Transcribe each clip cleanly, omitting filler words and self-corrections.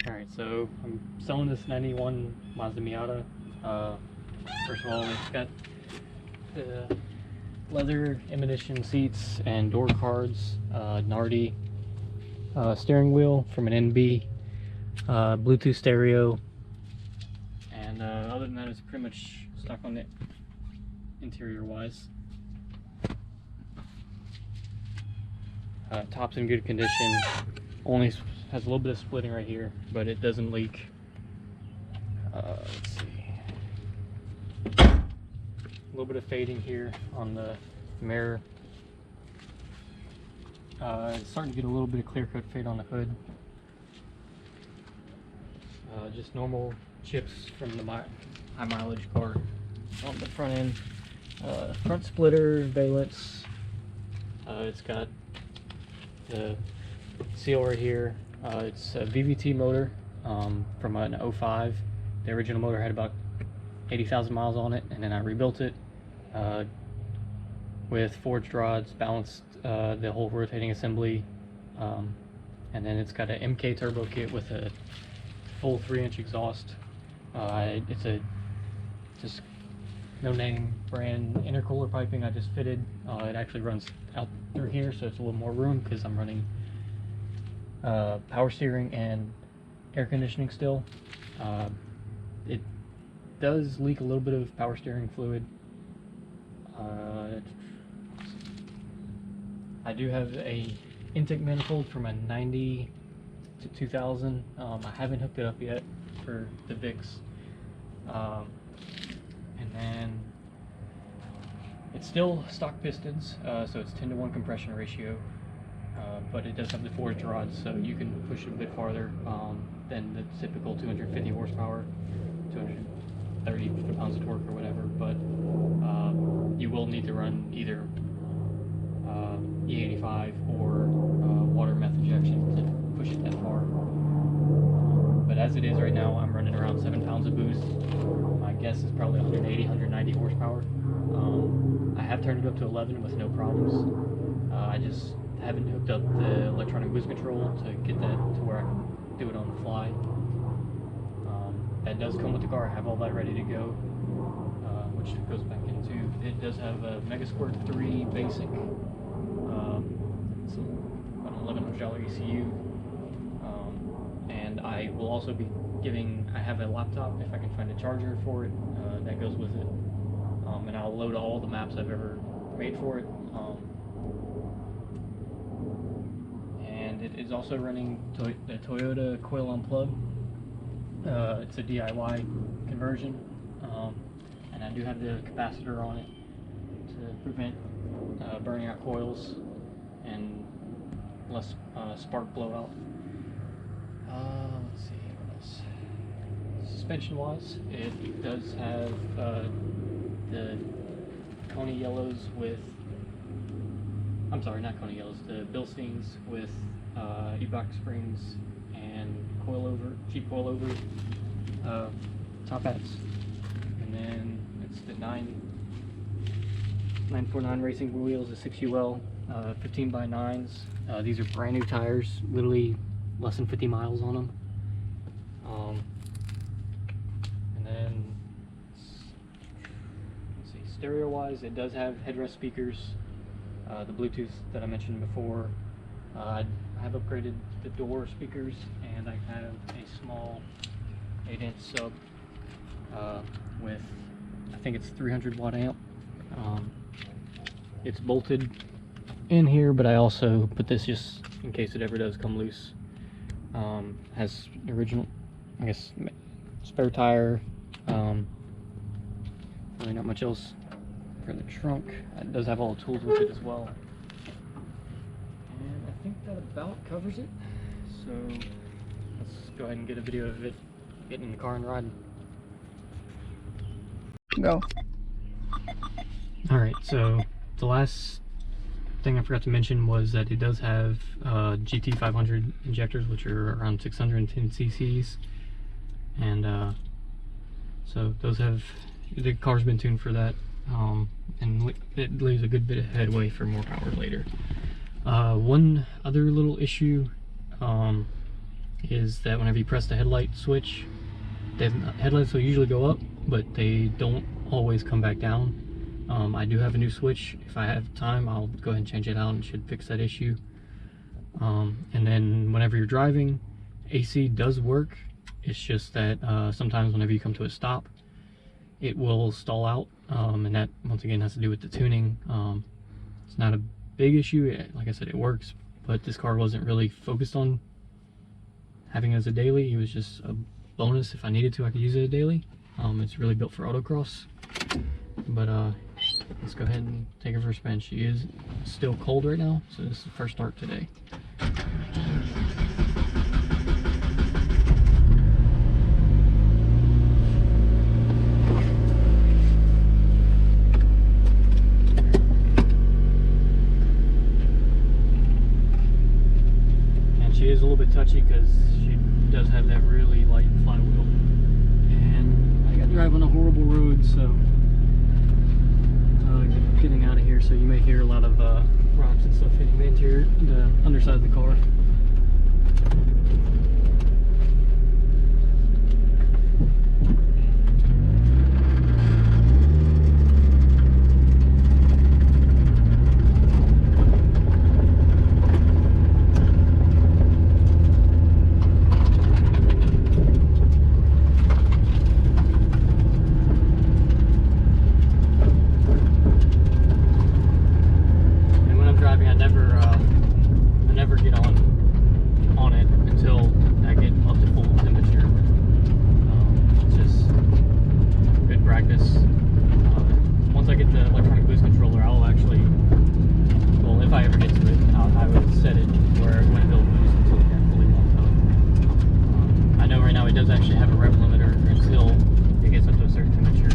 Alright, so I'm selling this 91 Mazda Miata. First of all, it's got the leather ammunition seats and door cards, Nardi steering wheel from an NB, Bluetooth stereo, and other than that, it's pretty much stuck on it interior wise. Top's in good condition, only has a little bit of splitting right here, but it doesn't leak. Let's see, a little bit of fading here on the mirror. It's starting to get a little bit of clear coat fade on the hood. Just normal chips from the high mileage car on the front end. Front splitter, valence. It's got the seal right here. It's a VVT motor from an 05. The original motor had about 80,000 miles on it, and then I rebuilt it with forged rods, balanced the whole rotating assembly, and then it's got an MK turbo kit with a full 3-inch exhaust. It's a just no name brand intercooler piping I just fitted. It actually runs out through here, so it's a little more room because I'm running power steering and air conditioning still. It does leak a little bit of power steering fluid. I do have a intake manifold from a 90 to 2000. I haven't hooked it up yet for the VIX. And then it's still stock pistons, so it's 10-to-1 compression ratio, but it does have the forged rods, so you can push it a bit farther than the typical 250 horsepower, 230 foot-pounds of torque or whatever, but you will need to run either E85 or water method injection to push it that far. But as it is right now, I'm running around 7 pounds of boost. My guess is probably 180, 190 horsepower. I have turned it up to 11 with no problems. I just haven't hooked up the electronic boost control to get that to where I can do it on the fly. That does come with the car. I have all that ready to go, which it goes back into. It does have a Megasquirt 3 basic. It's about an $1,100 ECU. And I will also be giving, I have a laptop, if I can find a charger for it, that goes with it. And I'll load all the maps I've ever made for it. And it is also running the Toyota coil on plug. It's a DIY conversion. And I do have the capacitor on it to prevent burning out coils and less spark blowout. Let's see, what else? Suspension wise, it does have the Coney Yellows with, I'm sorry, not Coney Yellows, the Bilsteins with E-box springs and cheap coilover top hats. And then it's the 949 racing wheels, the 6UL 15x9s. These are brand new tires, literally less than 50 miles on them. And then, let's see, stereo wise, it does have headrest speakers, the Bluetooth that I mentioned before. I have upgraded the door speakers, and I have a small 8-inch sub with, I think it's 300 watt amp. It's bolted in here, but I also put this just in case it ever does come loose. Has original, I guess, spare tire. Really not much else for the trunk. It does have all the tools with it as well. And I think that about covers it. So let's go ahead and get a video of it getting in the car and riding. Go. Alright, so the last thing I forgot to mention was that it does have GT500 injectors, which are around 610 cc's, and so those have, the car's been tuned for that, and it leaves a good bit of headway for more power later. One other little issue is that whenever you press the headlight switch, the headlights will usually go up, but they don't always come back down. I do have a new switch. If I have time, I'll go ahead and change it out and it should fix that issue. And then whenever you're driving, AC does work. It's just that sometimes whenever you come to a stop, it will stall out, and that once again has to do with the tuning. It's not a big issue. Like I said, it works, but this car wasn't really focused on having it as a daily. It was just a bonus. If I needed to, I could use it a daily. It's really built for autocross. But let's go ahead and take her for a spin. She is still cold right now, so this is the first start today. And she is a little bit touchy because she does have that really light flywheel. And I got to drive on a horrible road, so getting out of here, so you may hear a lot of rocks and stuff hitting the underside of the car. I never get on it until I get up to full temperature. It's just good practice. Once I get the electronic boost controller, I'll actually, well, if I ever get to it, I would set it where it wouldn't build boost until it got fully pumped up. I know right now it does actually have a rev limiter until it gets up to a certain temperature.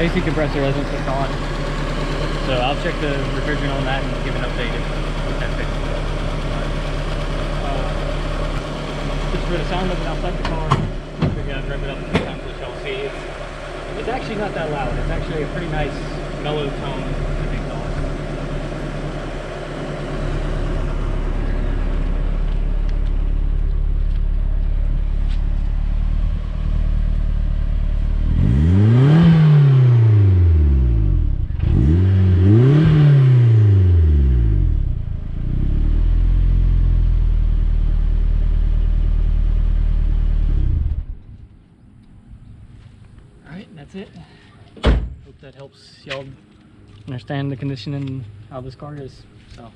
AC compressor hasn't kicked on. So I'll check the refrigerant on that and give an update if that fixes it. Just for the sound of it outside the car, we're gonna rev it up a few times which y'all see. It's actually not that loud. It's actually a pretty nice mellow tone exhaust. Alright, that's it. Hope that helps y'all understand the condition and how this car is. So